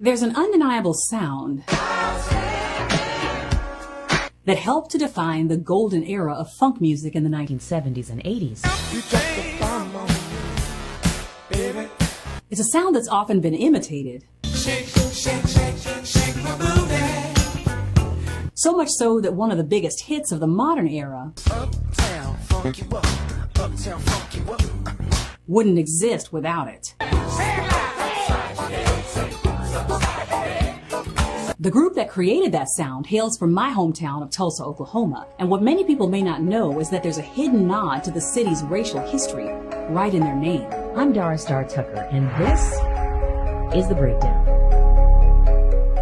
There's an undeniable sound that helped to define the golden era of funk music in the 1970s and 80s. It's a sound that's often been imitated. Shake, shake, shake, shake my booty. So much so that one of the biggest hits of the modern era Uptown, funk you up. Uptown, funk you up. wouldn't exist without it. The group that created that sound hails from my hometown of Tulsa, Oklahoma, and what many people may not know is that there's a hidden nod to the city's racial history right in their name. I'm Ourstory Tucker, and this is The Breakdown.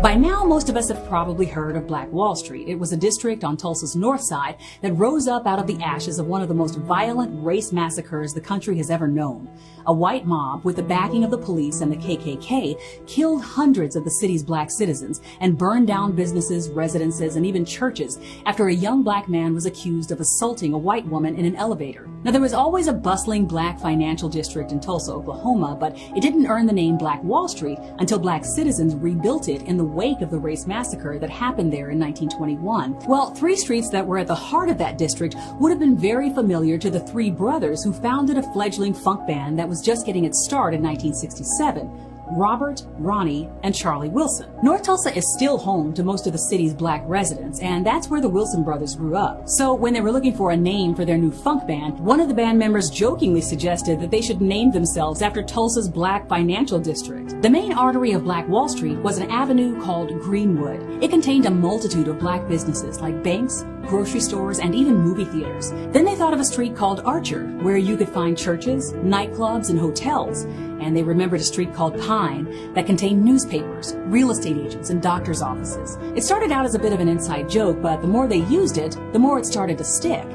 By now, most of us have probably heard of Black Wall Street. It was a district on Tulsa's north side that rose up out of the ashes of one of the most violent race massacres the country has ever known. A white mob, with the backing of the police and the KKK, killed hundreds of the city's black citizens and burned down businesses, residences, and even churches after a young black man was accused of assaulting a white woman in an elevator. Now, there was always a bustling black financial district in Tulsa, Oklahoma, but it didn't earn the name Black Wall Street until black citizens rebuilt it in the wake of the race massacre that happened there in 1921. Well, three streets that were at the heart of that district would have been very familiar to the three brothers who founded a fledgling funk band that was just getting its start in 1967. Robert, Ronnie, and Charlie Wilson. North Tulsa is still home to most of the city's black residents, and that's where the Wilson brothers grew up. So when they were looking for a name for their new funk band, one of the band members jokingly suggested that they should name themselves after Tulsa's black financial district. The main artery of Black Wall Street was an avenue called Greenwood. It contained a multitude of black businesses like banks, grocery stores, and even movie theaters. Then they thought of a street called Archer, where you could find churches, nightclubs, and hotels. And they remembered a street called Pine that contained newspapers, real estate agents, and doctors' offices. It started out as a bit of an inside joke, but the more they used it, the more it started to stick.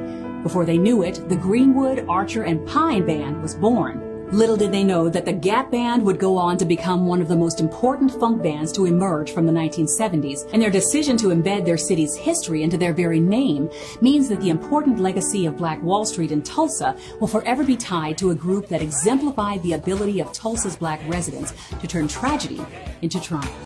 Before they knew it, the Greenwood, Archer, and Pine Band was born. Little did they know that the Gap Band would go on to become one of the most important funk bands to emerge from the 1970s, and their decision to embed their city's history into their very name means that the important legacy of Black Wall Street in Tulsa will forever be tied to a group that exemplified the ability of Tulsa's black residents to turn tragedy into triumph.